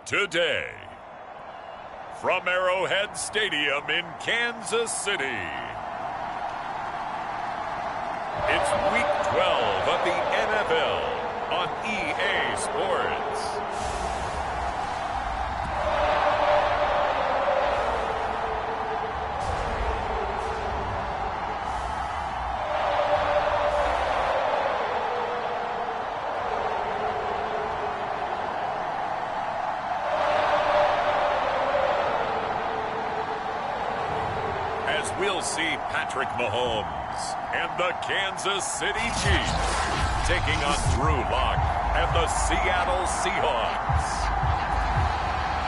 Today, from Arrowhead Stadium in Kansas City, it's Week 12 of the NFL on EA Sports. We'll see Patrick Mahomes and the Kansas City Chiefs taking on Drew Lock and the Seattle Seahawks.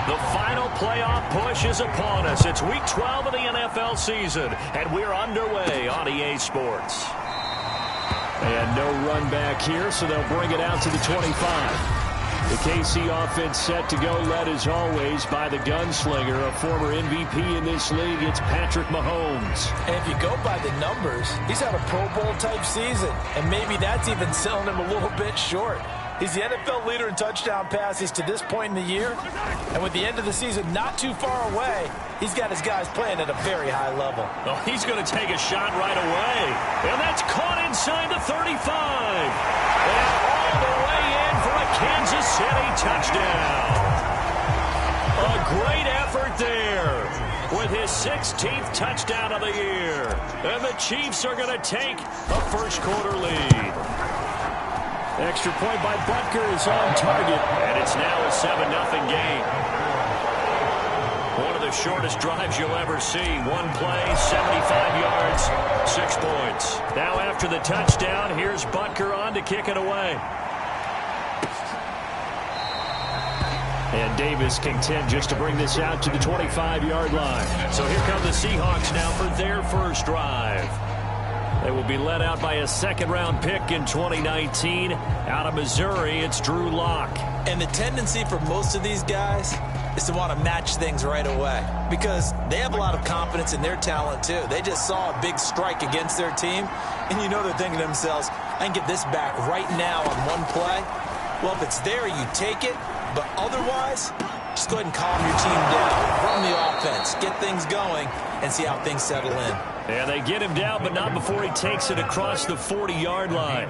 The final playoff push is upon us. It's Week 12 of the NFL season, and we're underway on EA Sports. And no run back here, so they'll bring it out to the 25. The KC offense set to go, led as always by the gunslinger, a former MVP in this league. It's Patrick Mahomes. And if you go by the numbers, he's had a Pro Bowl type season, and maybe that's even selling him a little bit short. He's the NFL leader in touchdown passes to this point in the year, and with the end of the season not too far away, he's got his guys playing at a very high level. Oh, he's going to take a shot right away, and that's caught inside the 35. And all the way in for a Kansas City touchdown. A great effort there with his 16th touchdown of the year. And the Chiefs are going to take a first-quarter lead. Extra point by Butker is on target, and it's now a 7-0 game. One of the shortest drives you'll ever see. One play, 75 yards, 6 points. Now after the touchdown, here's Butker on to kick it away. And Davis content just to bring this out to the 25-yard line. So here come the Seahawks now for their first drive. They will be led out by a second-round pick in 2019. Out of Missouri, it's Drew Lock. And the tendency for most of these guys is to want to match things right away because they have a lot of confidence in their talent, too. They just saw a big strike against their team, and you know they're thinking to themselves, I can get this back right now on one play. Well, if it's there, you take it, but otherwise, just go ahead and calm your team down, run the offense, get things going, and see how things settle in. And they get him down, but not before he takes it across the 40-yard line.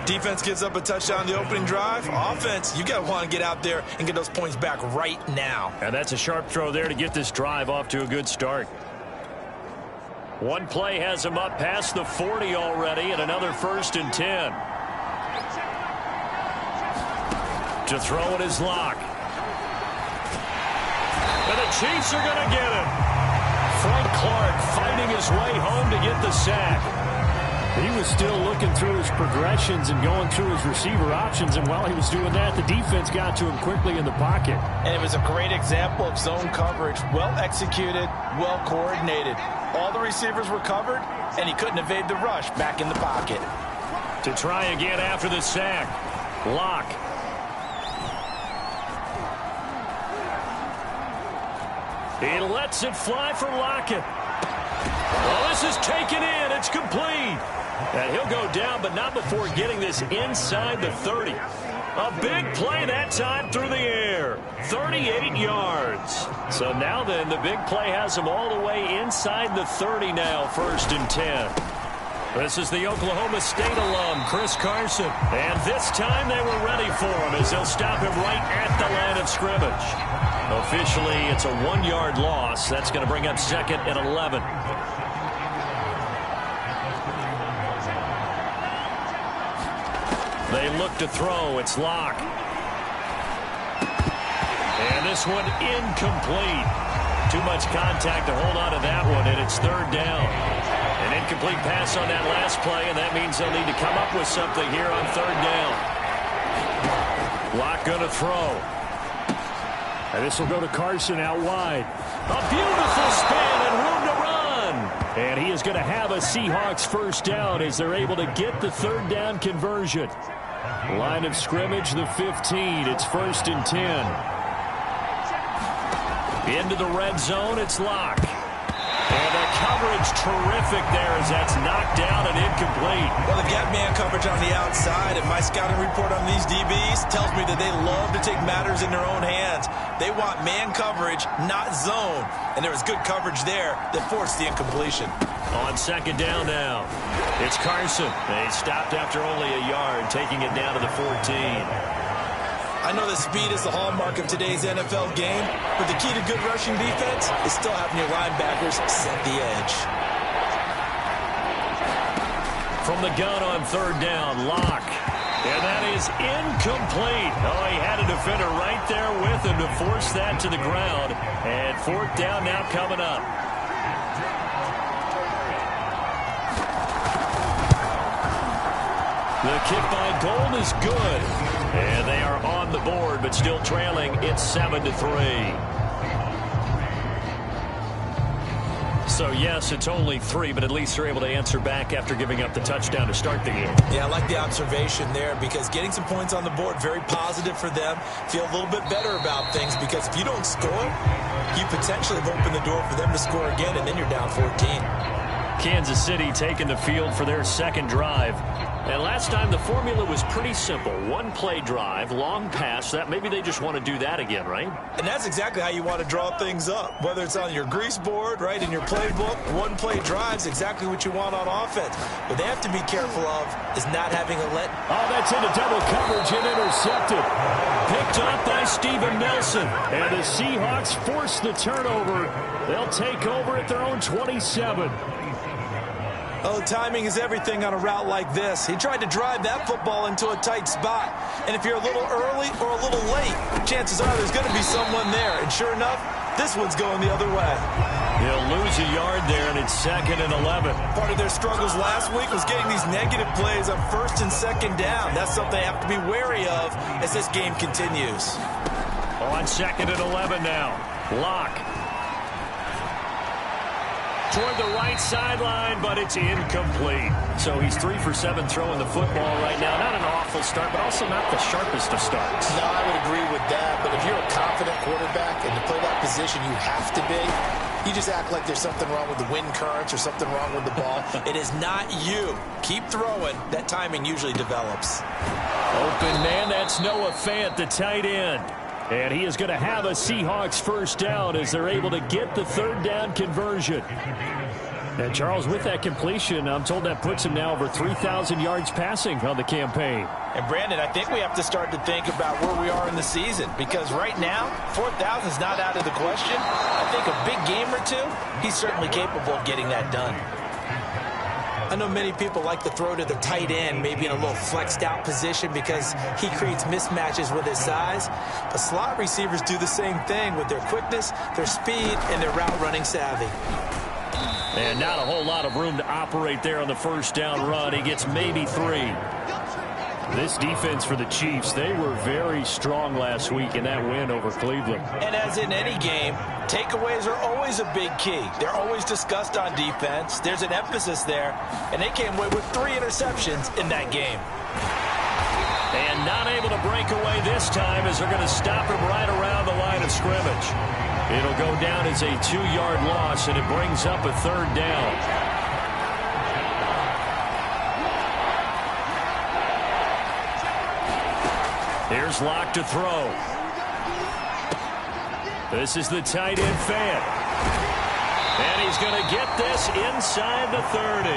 Defense gives up a touchdown the opening drive. Offense, you got to want to get out there and get those points back right now. And that's a sharp throw there to get this drive off to a good start. One play has him up past the 40 already, and another 1st and 10. To throw it is Lock. And the Chiefs are going to get him. Frank Clark fighting his way home to get the sack. He was still looking through his progressions and going through his receiver options, and while he was doing that, the defense got to him quickly in the pocket. And it was a great example of zone coverage. Well executed, well coordinated. All the receivers were covered, and he couldn't evade the rush back in the pocket. To try again after the sack, Lock. He lets it fly for Lockett. Well, this is taken in. It's complete. And he'll go down, but not before getting this inside the 30. A big play that time through the air. 38 yards. So now then, the big play has him all the way inside the 30 now, 1st and 10. This is the Oklahoma State alum, Chris Carson. And this time they were ready for him as they'll stop him right at the line of scrimmage. Officially, it's a 1-yard loss. That's going to bring up 2nd and 11. They look to throw. It's Lock. And this one incomplete. Too much contact to hold on to that one, and it's 3rd down. An incomplete pass on that last play, and that means they'll need to come up with something here on 3rd down. Lock going to throw. And this will go to Carson out wide. A beautiful spin and room to run. And he is going to have a Seahawks first down as they're able to get the 3rd down conversion. Line of scrimmage, the 15. It's 1st and 10. Into the red zone, it's Lock. And the coverage terrific there as that's knocked down and incomplete. Well, they've got man coverage on the outside, and my scouting report on these DBs tells me that they love to take matters in their own hands. They want man coverage, not zone. And there was good coverage there that forced the incompletion. On second down now, it's Carson. They stopped after only a yard, taking it down to the 14. I know that speed is the hallmark of today's NFL game, but the key to good rushing defense is still having your linebackers set the edge. From the gun on third down, Locke. And that is incomplete. Oh, he had a defender right there with him to force that to the ground. And fourth down now coming up. The kick by Gold is good. And they are on the board, but still trailing. It's 7-3. So, yes, it's only 3, but at least they're able to answer back after giving up the touchdown to start the game. Yeah, I like the observation there because getting some points on the board, very positive for them. Feel a little bit better about things because if you don't score, you potentially have opened the door for them to score again, and then you're down 14. Kansas City taking the field for their second drive. And last time the formula was pretty simple. One play drive, long pass. That maybe they just want to do that again, right? And that's exactly how you want to draw things up. Whether it's on your grease board, right, in your playbook, one play drive's exactly what you want on offense. What they have to be careful of is not having a let. Oh, that's into double coverage and intercepted. Picked up by Steven Nelson. And the Seahawks force the turnover. They'll take over at their own 27. Oh, timing is everything on a route like this. He tried to drive that football into a tight spot. And if you're a little early or a little late, chances are there's going to be someone there. And sure enough, this one's going the other way. He'll lose a yard there, and it's 2nd and 11. Part of their struggles last week was getting these negative plays on 1st and 2nd down. That's something they have to be wary of as this game continues. On 2nd and 11 now. Locke. Toward the right sideline, but it's incomplete. So he's 3 for 7 throwing the football right now. Not an awful start, but also not the sharpest of starts. No, I would agree with that. But if you're a confident quarterback and to play that position, you have to be. You just act like there's something wrong with the wind currents or something wrong with the ball. It is not you. Keep throwing. That timing usually develops. Open man, that's Noah Fant, the tight end. And he is going to have a Seahawks first down as they're able to get the third down conversion. And Charles, with that completion, I'm told that puts him now over 3,000 yards passing on the campaign. And Brandon, I think we have to start to think about where we are in the season because right now, 4,000 is not out of the question. I think a big game or two, he's certainly capable of getting that done. I know many people like to throw to the tight end, maybe in a little flexed out position because he creates mismatches with his size. But slot receivers do the same thing with their quickness, their speed, and their route running savvy. And not a whole lot of room to operate there on the first down run. He gets maybe 3. This defense for the Chiefs, they were very strong last week in that win over Cleveland. And as in any game, takeaways are always a big key. They're always discussed on defense. There's an emphasis there, and they came away with 3 interceptions in that game. And not able to break away this time as they're going to stop him right around the line of scrimmage. It'll go down as a 2-yard loss, and it brings up a third down. Here's Locke to throw. This is the tight end Fant. And he's going to get this inside the 30.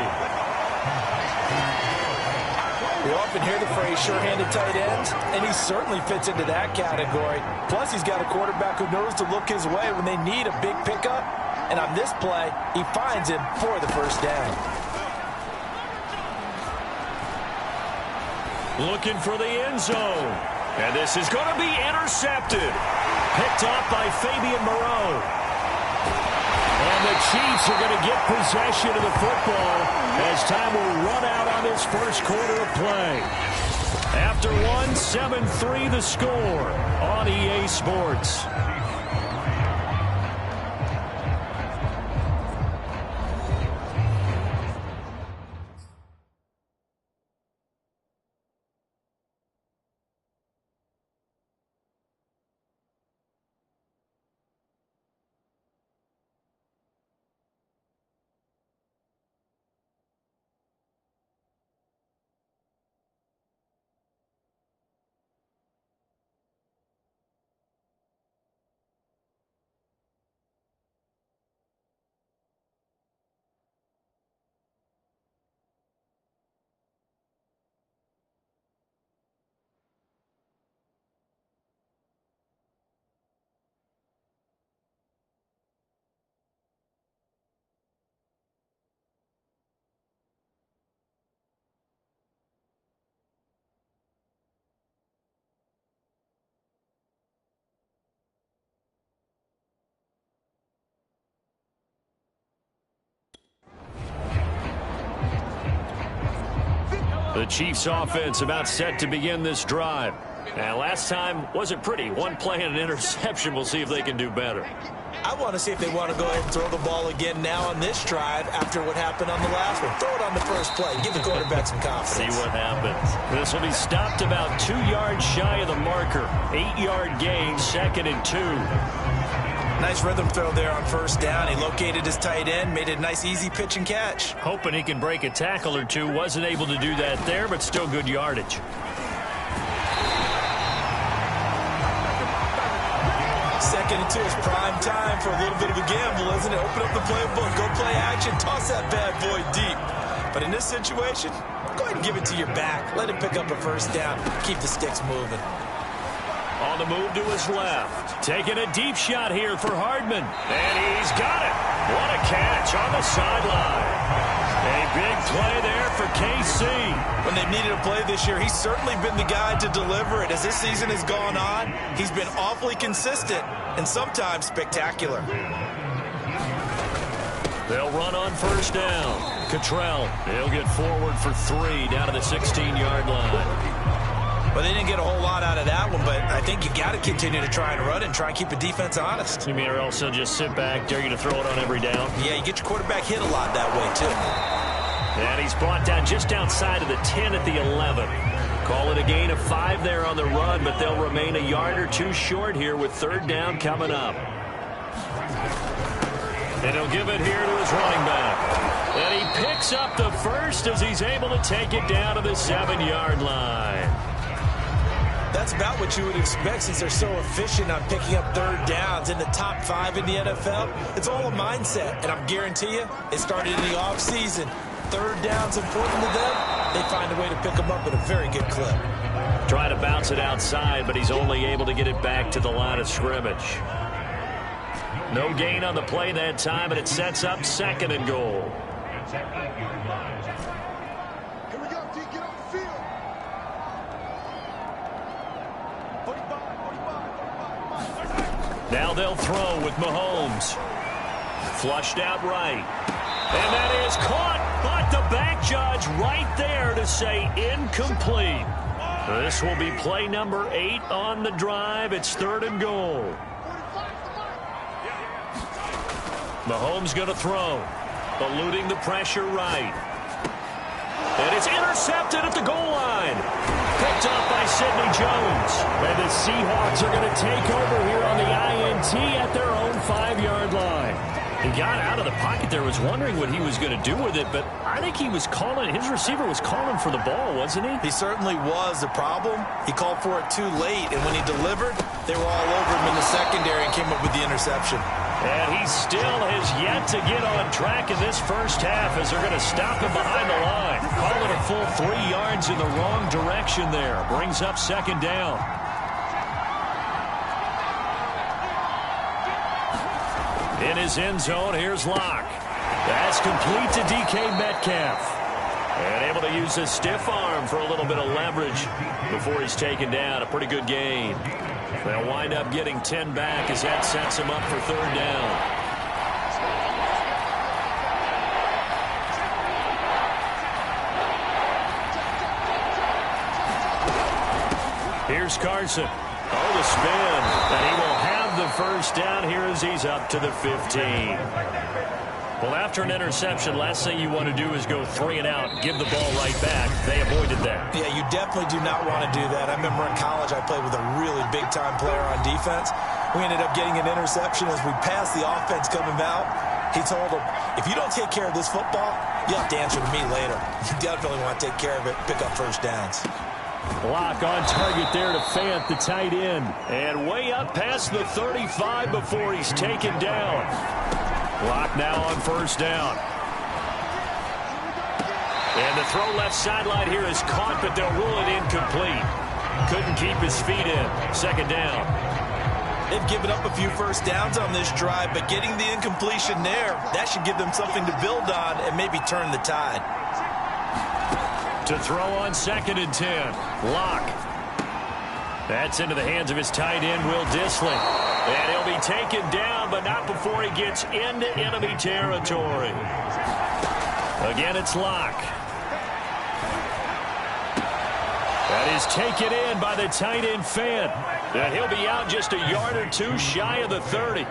We often hear the phrase sure-handed tight ends, and he certainly fits into that category. Plus, he's got a quarterback who knows to look his way when they need a big pickup. And on this play, he finds him for the first down. Looking for the end zone. And this is going to be intercepted. Picked off by Fabian Moreau. And the Chiefs are going to get possession of the football as time will run out on this first quarter of play. After 7-3 the score on EA Sports. The Chiefs offense about set to begin this drive. And last time wasn't pretty. One play and an interception. We'll see if they can do better. I want to see if they want to go ahead and throw the ball again now on this drive after what happened on the last one. Throw it on the first play. Give the quarterback some confidence. See what happens. This will be stopped about 2 yards shy of the marker. 8-yard gain, 2nd and 2. Nice rhythm throw there on first down. He located his tight end, made it a nice, easy pitch and catch. Hoping he can break a tackle or two. Wasn't able to do that there, but still good yardage. Second and 2 is prime time for a little bit of a gamble, isn't it? Open up the playbook, go play action, toss that bad boy deep. But in this situation, go ahead and give it to your back. Let him pick up a first down. Keep the sticks moving. On the move to his left. Taking a deep shot here for Hardman. And he's got it. What a catch on the sideline. A big play there for KC. When they've needed a play this year, he's certainly been the guy to deliver it. As this season has gone on, he's been awfully consistent and sometimes spectacular. They'll run on first down. Cottrell, he'll get forward for 3 down to the 16-yard line. Well, they didn't get a whole lot out of that one, but I think you got to continue to try and run and try and keep the defense honest. You mean or else they'll just sit back, dare you to throw it on every down? Yeah, you get your quarterback hit a lot that way, too. And he's brought down just outside of the 10 at the 11. Call it a gain of 5 there on the run, but they'll remain a yard or 2 short here with 3rd down coming up. And he'll give it here to his running back. And he picks up the first as he's able to take it down to the 7-yard line. That's about what you would expect since they're so efficient on picking up 3rd downs in the top 5 in the NFL. It's all a mindset, and I guarantee you, it started in the offseason. 3rd down's important to them. They find a way to pick them up at a very good clip. Try to bounce it outside, but he's only able to get it back to the line of scrimmage. No gain on the play that time, and it sets up 2nd and goal. Here we go, D. Get on the field. 45. Now they'll throw with Mahomes. Flushed out right. And that is caught, but the back judge right there to say incomplete. This will be play number 8 on the drive. It's 3rd and goal. Mahomes going to throw. Eluding the pressure right. And it's intercepted at the goal line. Picked up by Sidney Jones. And the Seahawks are going to take over here on the INT at their own 5-yard line. He got out of the pocket there, was wondering what he was going to do with it, but I think he was calling, his receiver was calling for the ball, wasn't he? He certainly was. The problem, he called for it too late, and when he delivered, they were all over him in the secondary and came up with the interception. And he still has yet to get on track in this first half as they're going to stop him behind the line. Call it a full 3 yards in the wrong direction there. Brings up 2nd down. In his end zone, here's Locke. That's complete to DK Metcalf. And able to use his stiff arm for a little bit of leverage before he's taken down. A pretty good gain. They'll wind up getting 10 back as that sets him up for 3rd down. Here's Carson. Oh, the spin. And he will have the first down here as he's up to the 15. Well, after an interception, last thing you want to do is go 3 and out, give the ball right back. They avoided that. Yeah, you definitely do not want to do that. I remember in college I played with a really big-time player on defense. We ended up getting an interception as we passed the offense coming out. He told him, if you don't take care of this football, you'll have to answer to me later. You definitely want to take care of it, pick up first downs. Lock on target there to Fant, the tight end. And way up past the 35 before he's taken down. Lock now on first down. And the throw left sideline here is caught, but they'll rule it incomplete. Couldn't keep his feet in. 2nd down. They've given up a few first downs on this drive, but getting the incompletion there, that should give them something to build on and maybe turn the tide. To throw on 2nd and 10. Lock. That's into the hands of his tight end, Will Dissly. And he'll be taken down, but not before he gets into enemy territory. Again, it's Lock. That is taken in by the tight end Fan. And he'll be out just a yard or two shy of the 30.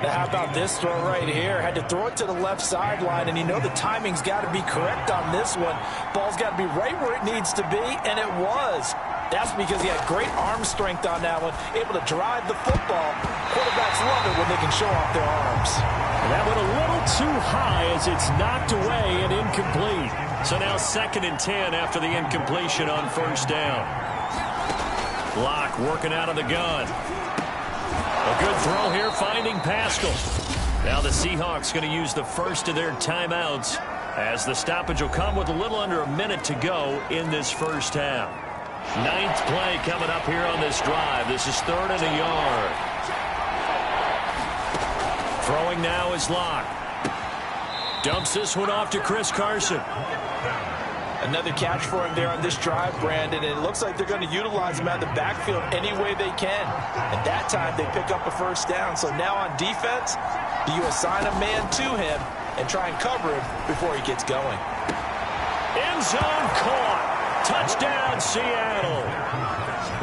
Now, how about this throw right here? Had to throw it to the left sideline, and you know the timing's got to be correct on this one. Ball's got to be right where it needs to be, and it was. That's because he had great arm strength on that one, able to drive the football. Quarterbacks love it when they can show off their arms. And that went a little too high as it's knocked away and incomplete. So now 2nd and 10 after the incompletion on first down. Locke working out of the gun. A good throw here, finding Pascal. Now the Seahawks going to use the first of their timeouts as the stoppage will come with a little under a minute to go in this first half. 9th play coming up here on this drive. This is 3rd and a yard. Throwing now is Locke. Dumps this one off to Chris Carson. Another catch for him there on this drive, Brandon, and it looks like they're going to utilize him out of the backfield any way they can. And that time they pick up a first down. So now on defense, do you assign a man to him and try and cover him before he gets going? End zone caught. Touchdown, Seattle.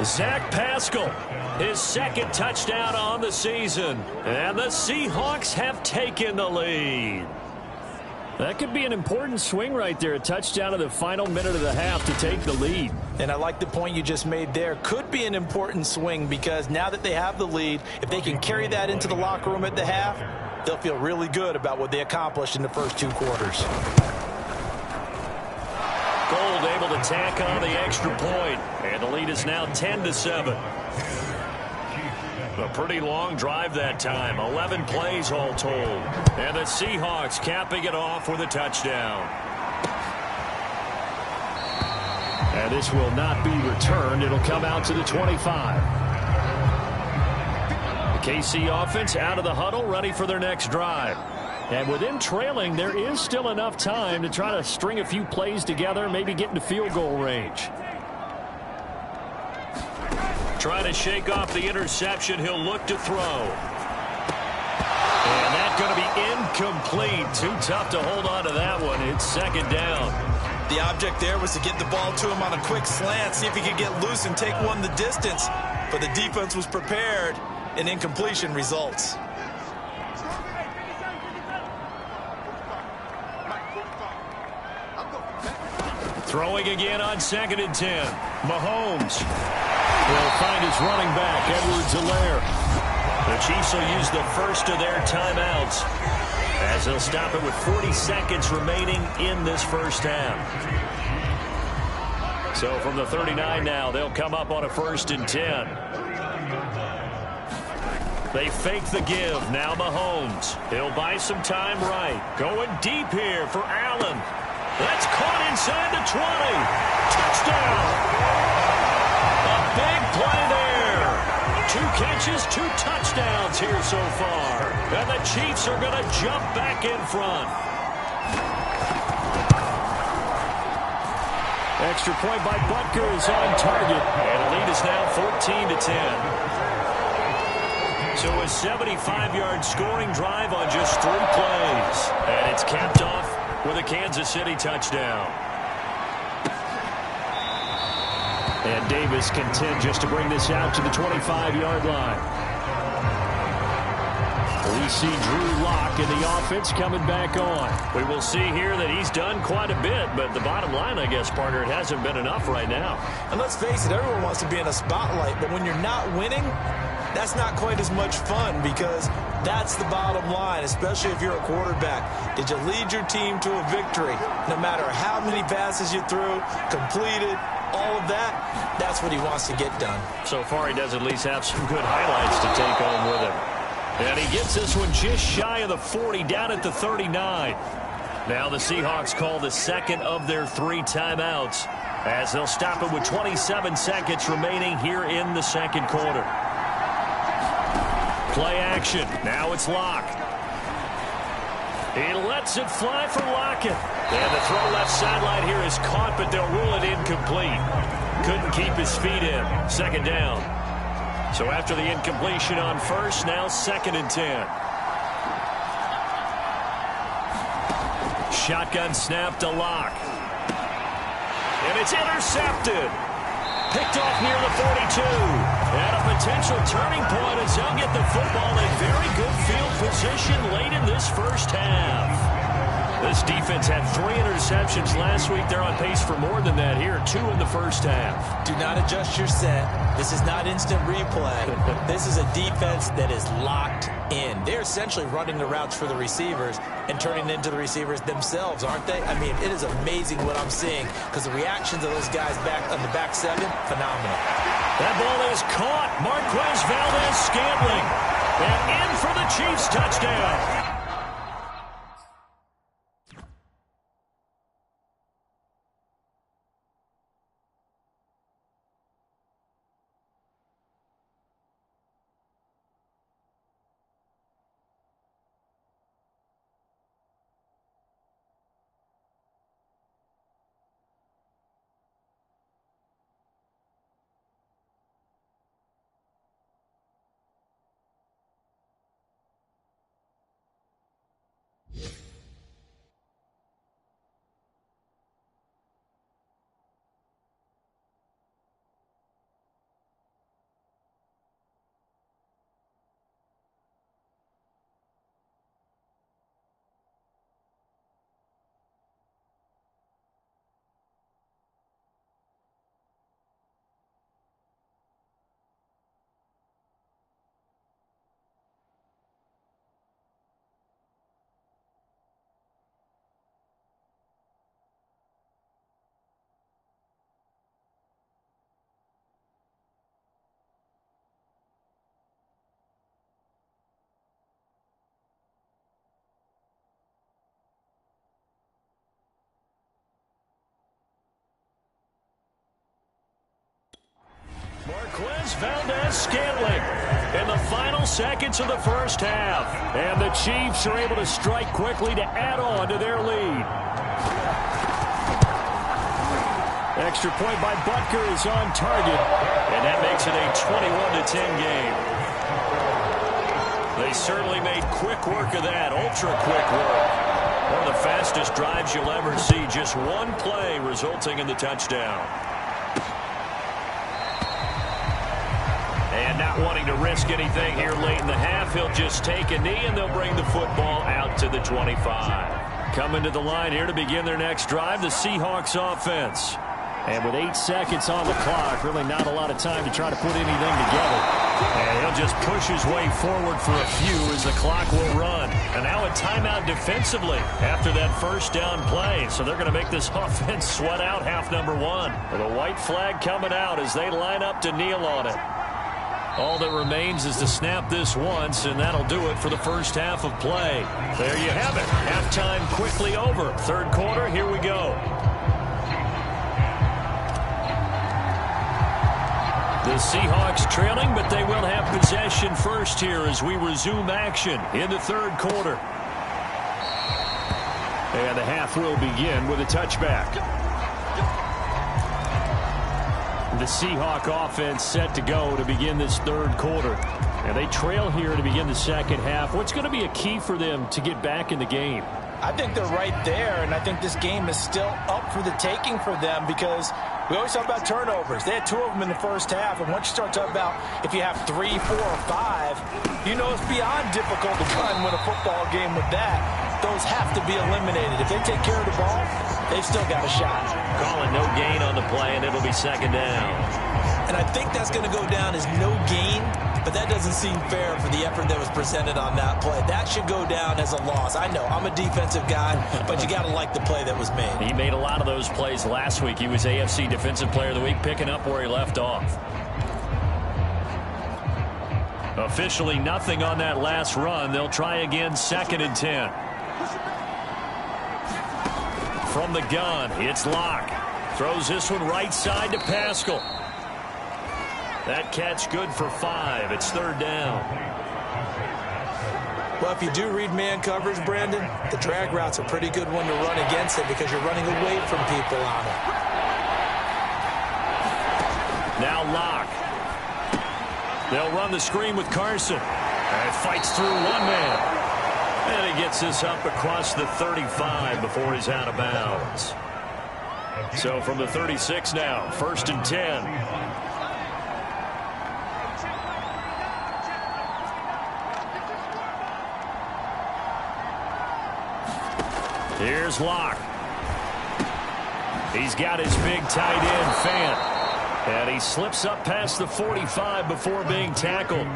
Zach Pascal, his 2nd touchdown on the season. And the Seahawks have taken the lead. That could be an important swing right there. A touchdown in the final minute of the half to take the lead. And I like the point you just made there. Could be an important swing because now that they have the lead, if they can carry that into the locker room at the half, they'll feel really good about what they accomplished in the first 2 quarters. Gold able to tack on the extra point. And the lead is now 10-7. A pretty long drive that time. 11 plays all told. And the Seahawks capping it off with a touchdown. And this will not be returned. It'll come out to the 25. The KC offense out of the huddle, ready for their next drive. And with them trailing, there is still enough time to try to string a few plays together, maybe get into field goal range. Trying to shake off the interception. He'll look to throw. And that's going to be incomplete. Too tough to hold on to that one. It's 2nd down. The object there was to get the ball to him on a quick slant, see if he could get loose and take one the distance. But the defense was prepared, and incompletion results. Throwing again on 2nd and 10. Mahomes will find his running back, Edwards-Helaire. The Chiefs will use the first of their timeouts as they'll stop it with 40 seconds remaining in this first half. So from the 39 now, they'll come up on a 1st and 10. They fake the give. Now Mahomes. He'll buy some time right. Going deep here for Allen. That's caught inside the 20. Touchdown. A big play there. 2 catches, 2 touchdowns here so far. And the Chiefs are going to jump back in front. Extra point by Butker is on target. And the lead is now 14-10. So a 75-yard scoring drive on just 3 plays. And it's capped off with a Kansas City touchdown. And Davis content just to bring this out to the 25-yard line. We see Drew Lock in the offense coming back on. We will see here that he's done quite a bit, but the bottom line, I guess, partner, it hasn't been enough right now. And let's face it, everyone wants to be in a spotlight, but when you're not winning, that's not quite as much fun because that's the bottom line, especially if you're a quarterback. Did you lead your team to a victory? No matter how many passes you threw, completed, all of that, that's what he wants to get done. So far, he does at least have some good highlights to take home with him. And he gets this one just shy of the 40, down at the 39. Now the Seahawks call the 2nd of their 3 timeouts as they'll stop it with 27 seconds remaining here in the 2nd quarter. Play action. Now it's Locke. He lets it fly for Lockett. And the throw left sideline here is caught, but they'll rule it incomplete. Couldn't keep his feet in. 2nd down. So after the incompletion on first, now 2nd and 10. Shotgun snap to Locke. And it's intercepted. Picked off near the 42. And a potential turning point as they'll get the football in very good field position late in this first half. This defense had 3 interceptions last week. They're on pace for more than that here. 2 in the first half. Do not adjust your set. This is not instant replay. This is a defense that is locked in. They're essentially running the routes for the receivers and turning into the receivers themselves, aren't they? I mean, it is amazing what I'm seeing because the reactions of those guys back on the back 7, phenomenal. That ball is caught. Marquez Valdez-Scantling. And in for the Chiefs touchdown. Marquez Valdez-Scantling in the final seconds of the first half. And the Chiefs are able to strike quickly to add on to their lead. Extra point by Butker is on target. And that makes it a 21-10 game. They certainly made quick work of that, ultra-quick work. One of the fastest drives you'll ever see. Just one play resulting in the touchdown. And not wanting to risk anything here late in the half, he'll just take a knee and they'll bring the football out to the 25. Coming to the line here to begin their next drive, the Seahawks offense. And with 8 seconds on the clock, really not a lot of time to try to put anything together. And he'll just push his way forward for a few as the clock will run. And now a timeout defensively after that first down play. So they're going to make this offense sweat out half number 1. With a white flag coming out as they line up to kneel on it. All that remains is to snap this once, and that'll do it for the first half of play. There you have it. Halftime quickly over. Third quarter, here we go. The Seahawks trailing, but they will have possession first here as we resume action in the third quarter. And the half will begin with a touchback. The Seahawk offense set to go to begin this third quarter. And they trail here to begin the second half. What's going to be a key for them to get back in the game? I think they're right there, and I think this game is still up for the taking for them because we always talk about turnovers. They had 2 of them in the first half, and once you start talking about if you have 3, 4, or 5, you know it's beyond difficult to try and win a football game with that. Those have to be eliminated. If they take care of the ball, they've still got a shot. Calling no gain on the play, and it'll be second down. And I think that's going to go down as no gain, but that doesn't seem fair for the effort that was presented on that play. That should go down as a loss. I know, I'm a defensive guy, but you got to like the play that was made. He made a lot of those plays last week. He was AFC Defensive Player of the Week, picking up where he left off. Officially nothing on that last run. They'll try again, 2nd and 10. From the gun, it's Locke. Throws this one right side to Pascal. That catch good for 5. It's third down. Well, if you do read man coverage, Brandon, the drag route's a pretty good one to run against it because you're running away from people on it. Now Locke. They'll run the screen with Carson. And fights through one man. And he gets this up across the 35 before he's out of bounds. So from the 36 now, 1st and 10. Here's Locke. He's got his big tight end, Fant. And he slips up past the 45 before being tackled.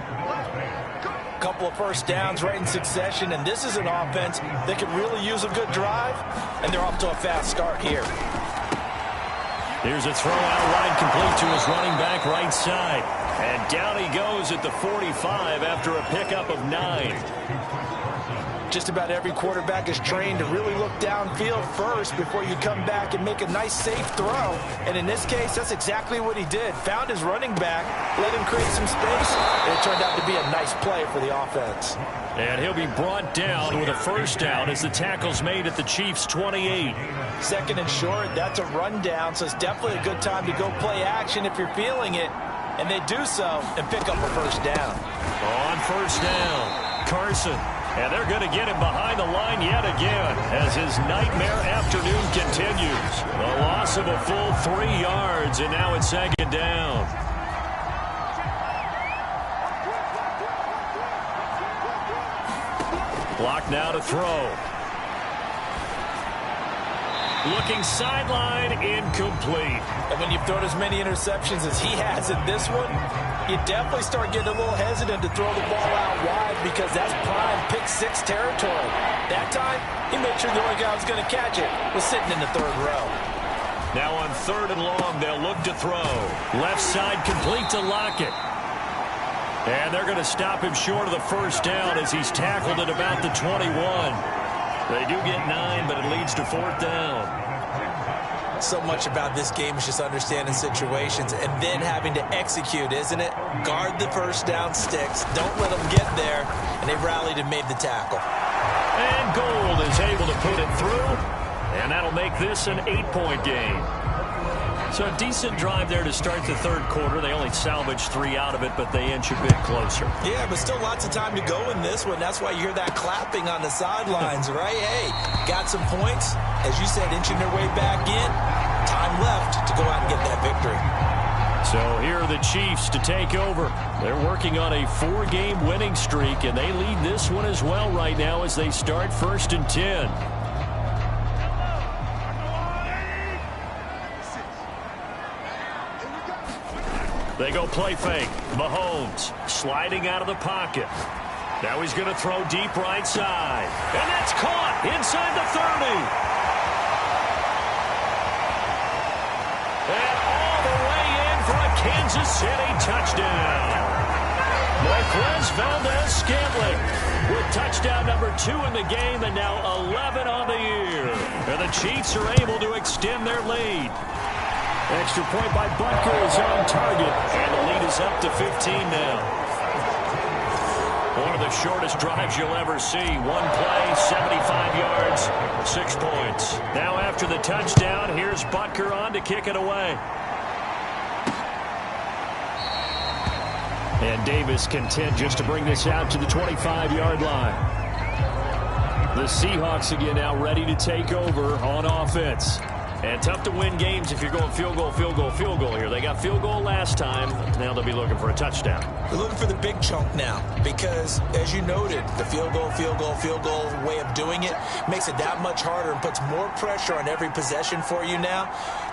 Couple of first downs right in succession, and this is an offense that could really use a good drive, and they're off to a fast start here. Here's a throw out wide, complete to his running back right side. And down he goes at the 45 after a pickup of 9. Just about every quarterback is trained to really look downfield first before you come back and make a nice, safe throw. And in this case, that's exactly what he did. Found his running back, let him create some space, and it turned out to be a nice play for the offense. And he'll be brought down with a first down as the tackle's made at the Chiefs' 28. 2nd and short, that's a rundown, so it's definitely a good time to go play action if you're feeling it. And they do so and pick up a first down. On first down, Carson. And they're going to get him behind the line yet again as his nightmare afternoon continues. A loss of a full 3 yards, and now it's 2nd down. Block now to throw. Looking sideline, incomplete. And when you've thrown as many interceptions as he has in this one, you definitely start getting a little hesitant to throw the ball out wide because that's prime pick 6 territory. That time, he made sure the only guy who was going to catch it was sitting in the 3rd row. Now on 3rd and long, they'll look to throw. Left side complete to Lockett. And they're going to stop him short of the first down as he's tackled at about the 21. They do get 9, but it leads to 4th down. So much about this game is just understanding situations and then having to execute, isn't it? Guard the first down sticks. Don't let them get there. And they rallied and made the tackle. And Gold is able to put it through. And that'll make this an 8-point game. So a decent drive there to start the 3rd quarter. They only salvaged 3 out of it, but they inch a bit closer. Yeah, but still lots of time to go in this one. That's why you hear that clapping on the sidelines, right? Hey, got some points. As you said, inching their way back in. Time left to go out and get that victory. So here are the Chiefs to take over. They're working on a 4-game winning streak, and they lead this one as well right now as they start 1st and 10. They go play fake. Mahomes sliding out of the pocket. Now he's going to throw deep right side. And that's caught inside the 30. And all the way in for a Kansas City touchdown. Marquez Valdez-Scantling with touchdown number 2 in the game and now 11 on the year. And the Chiefs are able to extend their lead. Extra point by Butker is on target, and the lead is up to 15 now. One of the shortest drives you'll ever see. 1 play, 75 yards, 6 points. Now after the touchdown, here's Butker on to kick it away. And Davis content just to bring this out to the 25-yard line. The Seahawks again now ready to take over on offense. And tough to win games if you're going field goal, field goal, field goal here. They got field goal last time. Now they'll be looking for a touchdown. They're looking for the big chunk now because, as you noted, the field goal way of doing it makes it that much harder and puts more pressure on every possession for you now.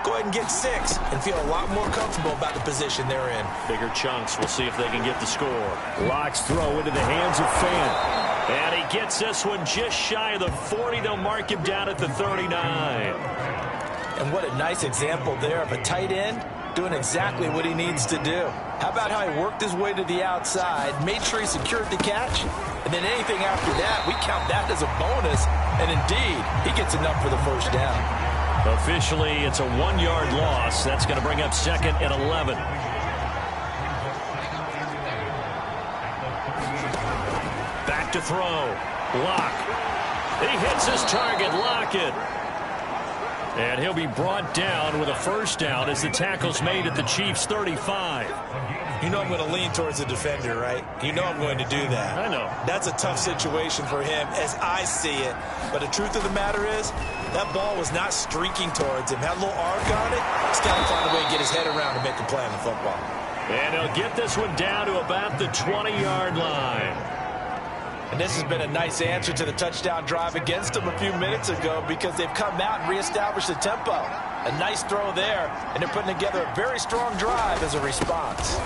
Go ahead and get 6 and feel a lot more comfortable about the position they're in. Bigger chunks. We'll see if they can get the score. Locke's throw into the hands of Fant. And he gets this one just shy of the 40. They'll mark him down at the 39. And what a nice example there of a tight end doing exactly what he needs to do. How about how he worked his way to the outside, made sure he secured the catch, and then anything after that, we count that as a bonus. And indeed, he gets enough for the first down. Officially, it's a 1-yard loss. That's going to bring up 2nd and 11. Back to throw. Locke. He hits his target. Lockett. And he'll be brought down with a first down as the tackle's made at the Chiefs' 35. You know I'm going to lean towards the defender, right? You know I'm going to do that. I know. That's a tough situation for him as I see it. But the truth of the matter is, that ball was not streaking towards him. Had a little arc on it. He's got to find a way to get his head around and make a play on the football. And he'll get this one down to about the 20-yard line. And this has been a nice answer to the touchdown drive against them a few minutes ago because they've come out and reestablished the tempo. A nice throw there, and they're putting together a very strong drive as a response.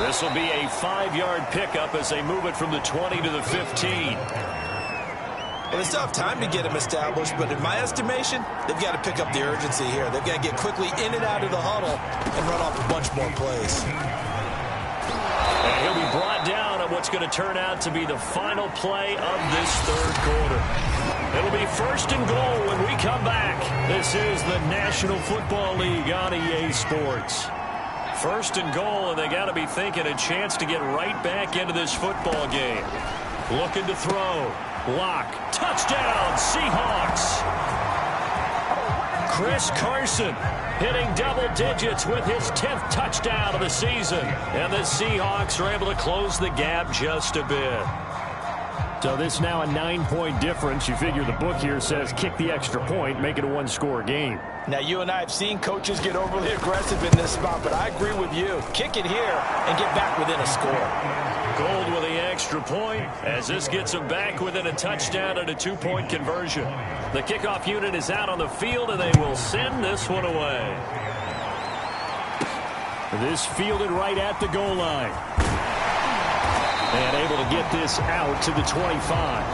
This will be a 5-yard pickup as they move it from the 20 to the 15. Well, they still have time to get him established, but in my estimation, they've got to pick up the urgency here. They've got to get quickly in and out of the huddle and run off a bunch more plays. And he'll be brought down on what's going to turn out to be the final play of this third quarter. It'll be 1st and goal when we come back. This is the National Football League on EA Sports. 1st and goal, and they got to be thinking a chance to get right back into this football game. Looking to throw. Lock. Touchdown, Seahawks. Chris Carson hitting double digits with his 10th touchdown of the season. And the Seahawks are able to close the gap just a bit. So this now a 9-point difference. You figure the book here says kick the extra point, make it a 1-score game. Now, you and I have seen coaches get overly aggressive in this spot, but I agree with you. Kick it here and get back within a score. Gold with the extra point as this gets them back within a touchdown and a 2-point conversion. The kickoff unit is out on the field, and they will send this one away. This fielded right at the goal line. And able to get this out to the 25.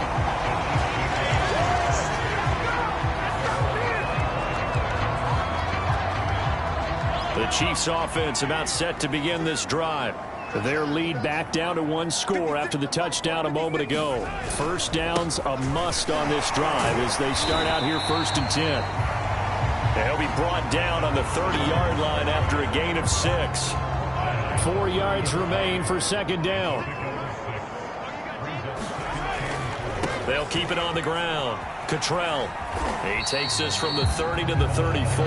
The Chiefs offense about set to begin this drive. Their lead back down to 1 score after the touchdown a moment ago. First down's a must on this drive as they start out here 1st and 10. And he'll be brought down on the 30-yard line after a gain of 6. 4 yards remain for 2nd down. They'll keep it on the ground. Cottrell. He takes this from the 30 to the 34.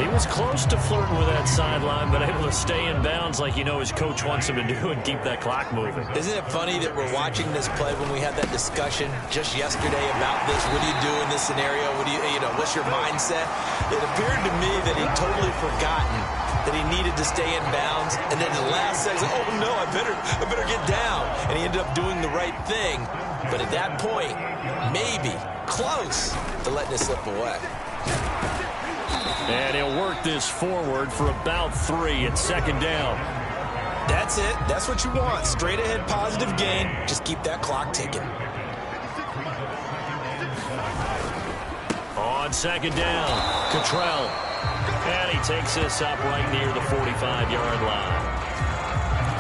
He was close to flirting with that sideline, but able to stay in bounds like you know his coach wants him to do and keep that clock moving. Isn't it funny that we're watching this play when we had that discussion just yesterday about this? What do you do in this scenario? What do you know, what's your mindset? It appeared to me that he'd totally forgotten that he needed to stay in bounds, and then the last second, oh no, I better get down. And he ended up doing the right thing. But at that point, maybe close to letting it slip away. And he'll work this forward for about 3 at 2nd down. That's it. That's what you want. Straight ahead positive gain. Just keep that clock ticking. On 2nd down, Cottrell. And he takes this up right near the 45-yard line.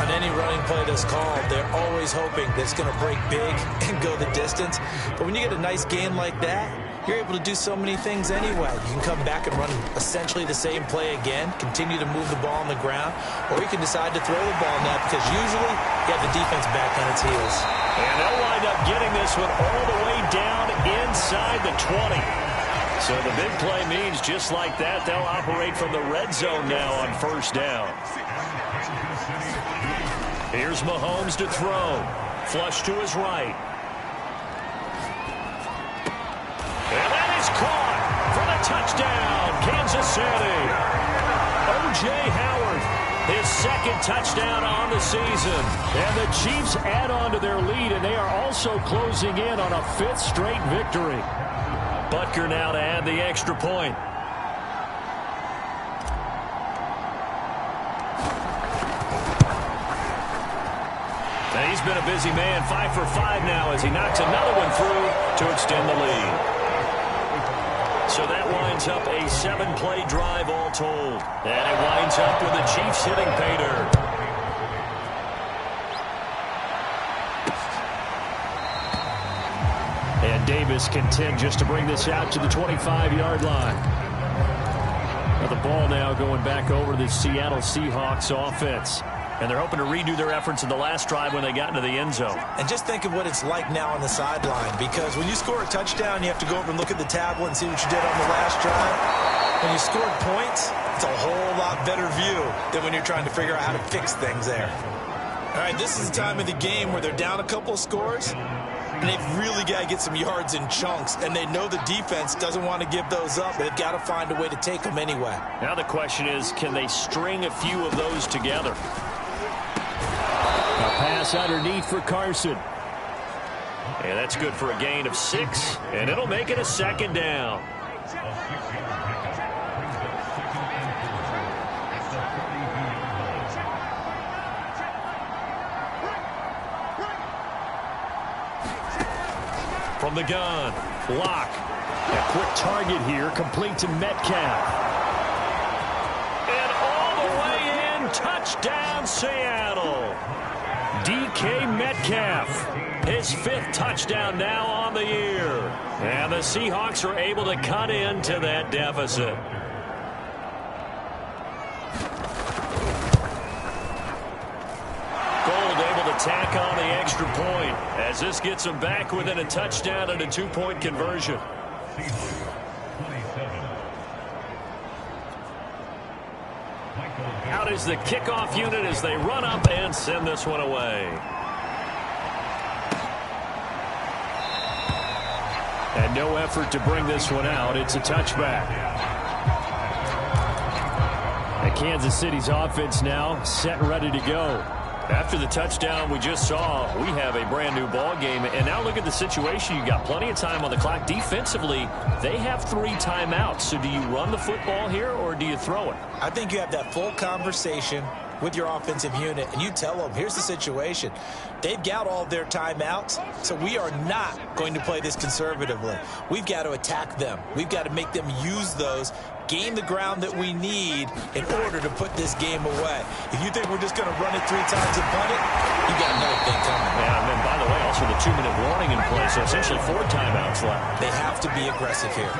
On any running play that's called, they're always hoping that it's going to break big and go the distance. But when you get a nice gain like that, you're able to do so many things anyway. You can come back and run essentially the same play again, continue to move the ball on the ground, or you can decide to throw the ball now because usually you have the defense back on its heels. And they'll wind up getting this one all the way down inside the 20. So the big play means just like that, they'll operate from the red zone now on 1st down. Here's Mahomes to throw. Flush to his right. And that is caught for the touchdown, Kansas City. O.J. Howard, his 2nd touchdown on the season. And the Chiefs add on to their lead, and they are also closing in on a 5th straight victory. Butker now to add the extra point. And he's been a busy man, 5 for 5 now as he knocks another one through to extend the lead. So that winds up a 7-play drive all told. And it winds up with the Chiefs hitting pay dirt. And Davis content just to bring this out to the 25-yard line. Now the ball now going back over to the Seattle Seahawks offense. And they're hoping to redo their efforts in the last drive when they got into the end zone. And just think of what it's like now on the sideline, because when you score a touchdown, you have to go over and look at the tablet and see what you did on the last drive. When you scored points, It's a whole lot better view than when you're trying to figure out how to fix things there. All right, this is the time of the game where they're down a couple of scores, and they've really got to get some yards in chunks, and they know the defense doesn't want to give those up, but they've got to find a way to take them anyway. Now the question is, can they string a few of those together? A pass underneath for Carson. And that's good for a gain of 6, and it'll make it a 2nd down. From the gun, Locke. A quick target here, complete to Metcalf. And all the way in, touchdown Seattle. DK Metcalf, his 5th touchdown now on the year. And the Seahawks are able to cut into that deficit. Tack on the extra point as this gets them back within a touchdown and a 2-point conversion. Out is the kickoff unit as they run up and send this one away. And no effort to bring this one out. It's a touchback. And Kansas City's offense now set and ready to go. After the touchdown we just saw, we have a brand new ball game. And now look at the situation. You got plenty of time on the clock. Defensively, they have 3 timeouts. So do you run the football here or do you throw it? I think you have that full conversation with your offensive unit, and you tell them, here's the situation. They've got all their timeouts, so we are not going to play this conservatively. We've got to attack them. We've got to make them use those, gain the ground that we need in order to put this game away. If you think we're just going to run it 3 times and punt it, you got another thing coming. Yeah, and then, by the way, also the 2-minute warning in play, so essentially 4 timeouts left. They have to be aggressive here.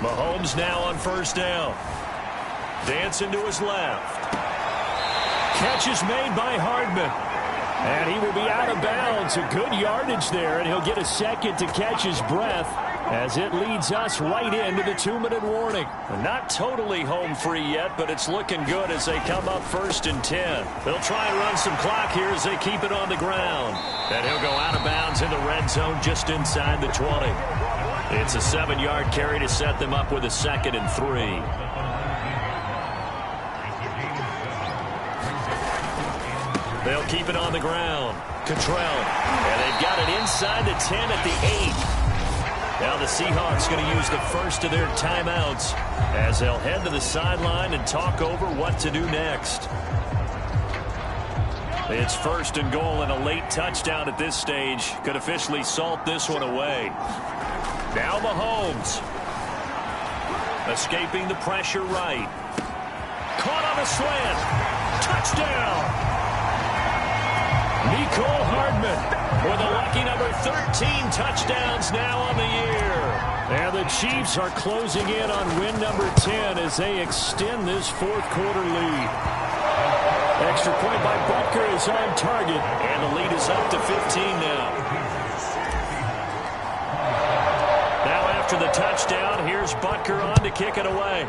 Mahomes now on 1st down. Dancing to his left. Catch is made by Hardman. And he will be out of bounds. A good yardage there, and he'll get a second to catch his breath as it leads us right into the 2-minute warning. Not totally home free yet, but it's looking good as they come up 1st and 10. They'll try and run some clock here as they keep it on the ground. And he'll go out of bounds in the red zone just inside the 20. It's a 7-yard carry to set them up with a 2nd and 3. They'll keep it on the ground. Cottrell. And they've got it inside the 10 at the 8. Now the Seahawks going to use the first of their timeouts as they'll head to the sideline and talk over what to do next. It's 1st and goal, and a late touchdown at this stage could officially salt this one away. Now Mahomes. Escaping the pressure right. Caught on a slant. Touchdown. Mecole Hardman with a lucky number 13 touchdowns now on the year. And the Chiefs are closing in on win number 10 as they extend this 4th quarter lead. Extra point by Butker is on target, and the lead is up to 15 now. Now after the touchdown, here's Butker on to kick it away.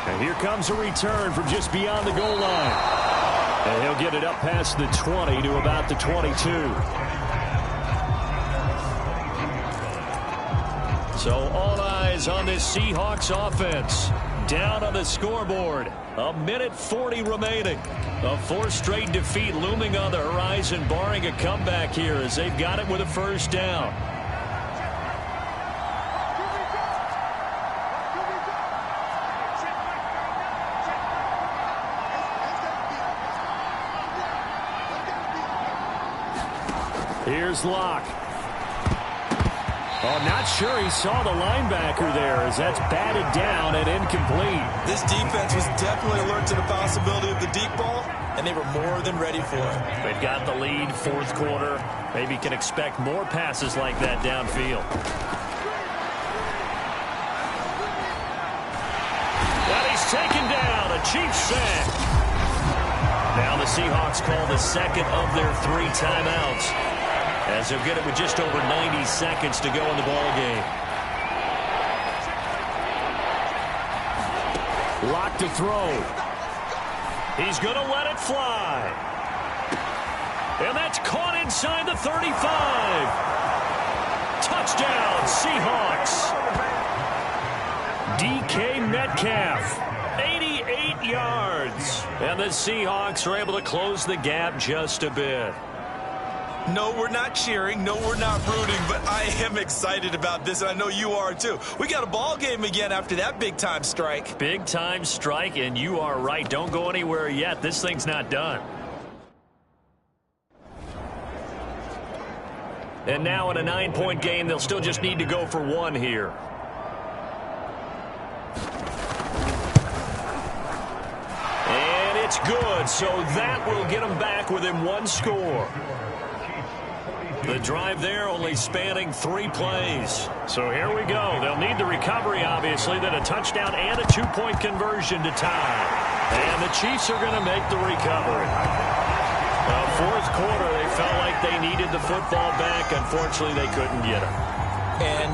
And here comes a return from just beyond the goal line. And he'll get it up past the 20 to about the 22. So all eyes on this Seahawks offense. Down on the scoreboard. 1:40 remaining. A 4th straight defeat looming on the horizon, barring a comeback here as they've got it with a 1st down. Here's Locke. Oh, not sure he saw the linebacker there as that's batted down and incomplete. This defense was definitely alert to the possibility of the deep ball, and they were more than ready for it. They've got the lead, 4th quarter. Maybe can expect more passes like that downfield. And he's taken down, a Chiefs sack. Now the Seahawks call the second of their 3 timeouts, as they'll get it with just over 90 seconds to go in the ballgame. Lock to throw. He's going to let it fly. And that's caught inside the 35. Touchdown, Seahawks. DK Metcalf, 88 yards. And the Seahawks are able to close the gap just a bit. No, we're not cheering. No, we're not rooting. But I am excited about this, and I know you are too. We got a ball game again after that big-time strike. Big-time strike, and you are right. Don't go anywhere yet. This thing's not done. And now in a 9-point game, they'll still just need to go for 1 here. And it's good, so that will get them back within 1 score. The drive there only spanning 3 plays. So here we go. They'll need the recovery, obviously, then a touchdown and a 2-point conversion to tie. And the Chiefs are going to make the recovery. Fourth quarter, they felt like they needed the football back. Unfortunately, they couldn't get it. And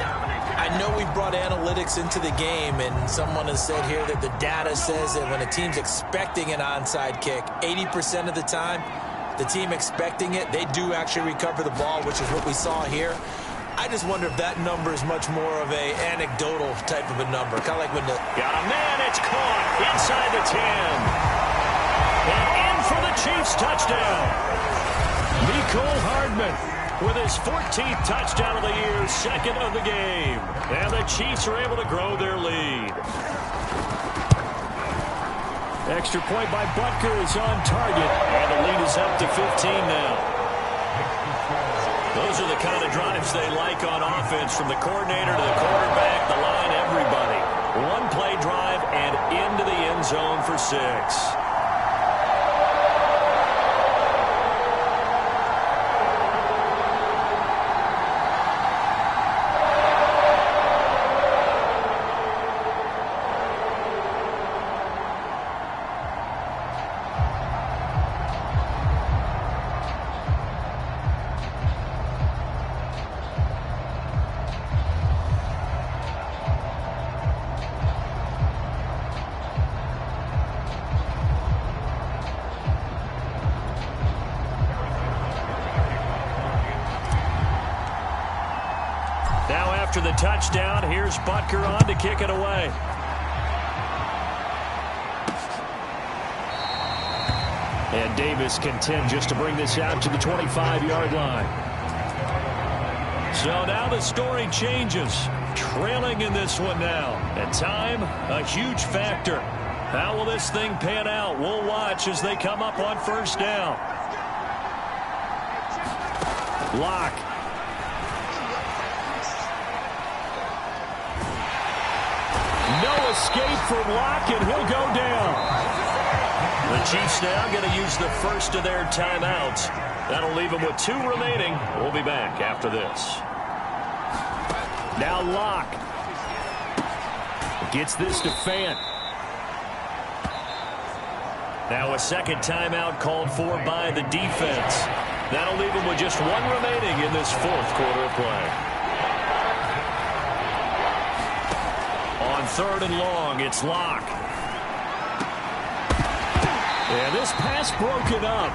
I know we brought analytics into the game, and someone has said here that the data says that when a team's expecting an onside kick, 80% of the time, the team expecting it, they do actually recover the ball, which is what we saw here. I just wonder if that number is much more of a anecdotal type of a number. Kind of like when the... Got a man, it's caught inside the 10. And in for the Chiefs touchdown. Mecole Hardman with his 14th touchdown of the year, 2nd of the game. And the Chiefs are able to grow their lead. Extra point by Butker is on target. And the lead is up to 15 now. Those are the kind of drives they like on offense, from the coordinator to the quarterback, the line, everybody. 1-play drive and into the end zone for 6. After the touchdown, here's Butker on to kick it away. And Davis content just to bring this out to the 25-yard line. So now the story changes. Trailing in this one now. And time, a huge factor. How will this thing pan out? We'll watch as they come up on first down. Lock. No escape from Lock, and he'll go down. The Chiefs now going to use the first of their timeouts. That'll leave them with 2 remaining. We'll be back after this. Now Lock gets this to Fant. Now a second timeout called for by the defense. That'll leave them with just 1 remaining in this 4th quarter of play. On 3rd and long, it's Lock. And this pass broken up.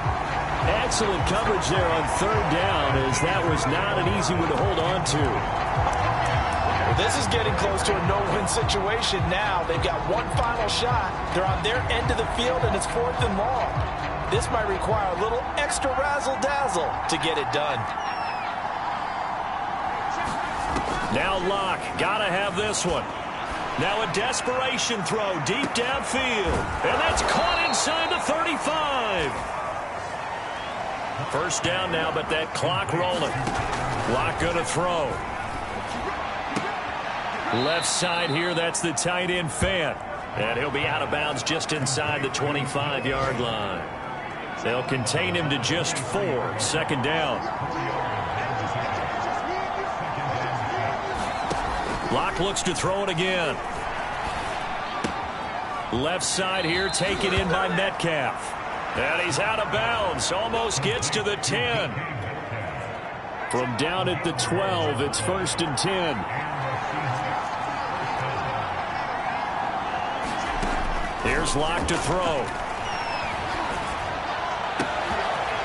Excellent coverage there on 3rd down, as that was not an easy one to hold on to. Well, this is getting close to a no-win situation now. They've got 1 final shot. They're on their end of the field, and it's 4th and long. This might require a little extra razzle-dazzle to get it done. Now Lock, gotta have this one. Now a desperation throw deep downfield. And that's caught inside the 35. First down now, but that clock rolling. Lock gonna throw. Left side here, that's the tight end Fant. And he'll be out of bounds just inside the 25-yard line. They'll contain him to just 4. 2nd down. Lock looks to throw it again. Left side here taken in by Metcalf. And he's out of bounds. Almost gets to the 10. From down at the 12, it's 1st and 10. Here's Locke to throw.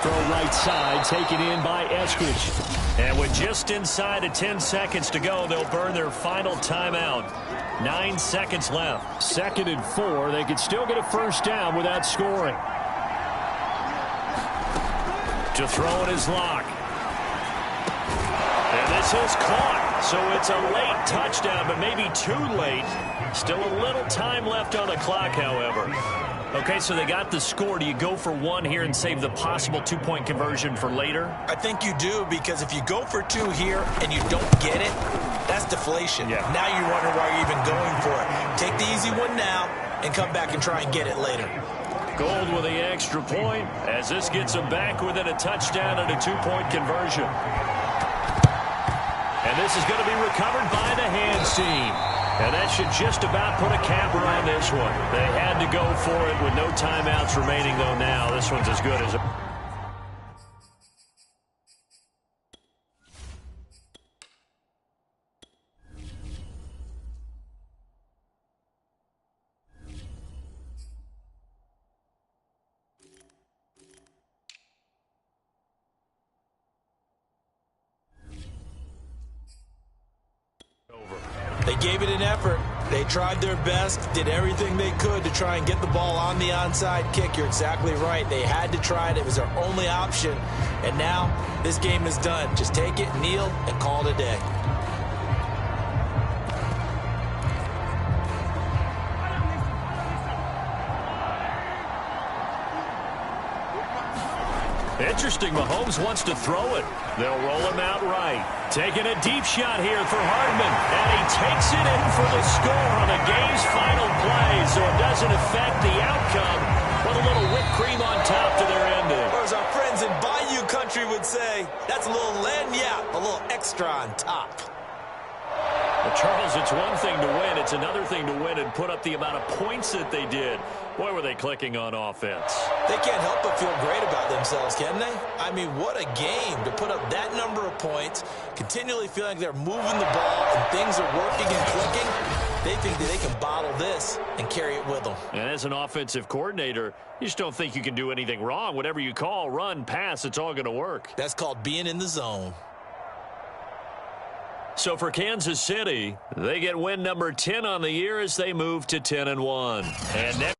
Throw right side, taken in by Eskridge. And with just inside of 10 seconds to go, they'll burn their final timeout. 9 seconds left. 2nd and 4. They could still get a first down without scoring. To throw it is Locke. And this is caught. So it's a late touchdown, but maybe too late. Still a little time left on the clock, however. Okay, so they got the score. Do you go for one here and save the possible two-point conversion for later? I think you do, because if you go for two here and you don't get it, that's deflation. Yeah. Now you wonder why you're even going for it. Take the easy one now and come back and try and get it later. Gold with the extra point as this gets them back within a touchdown and a two-point conversion. And this is going to be recovered by the hands team. And that should just about put a capper on this one. They had to go for it with no timeouts remaining, though, now. This one's as good as... They gave it an effort. They tried their best, did everything they could to try and get the ball on the onside kick. You're exactly right. They had to try it. It was their only option. And now this game is done. Just take it, kneel, and call it a day. Interesting, Mahomes wants to throw it. They'll roll him out right. Taking a deep shot here for Hardman. And he takes it in for the score on the game's final play, so it doesn't affect the outcome. But a little whipped cream on top to their ending. Or as our friends in Bayou Country would say, that's a little lagniappe, a little extra on top. Well, Charles, it's one thing to win. It's another thing to win and put up the amount of points that they did. Boy, were they clicking on offense. They can't help but feel great about themselves, can they? I mean, what a game to put up that number of points, continually feeling like they're moving the ball and things are working and clicking. They think that they can bottle this and carry it with them. And as an offensive coordinator, you just don't think you can do anything wrong. Whatever you call, run, pass, it's all going to work. That's called being in the zone. So for Kansas City, they get win number 10 on the year as they move to 10-1. And next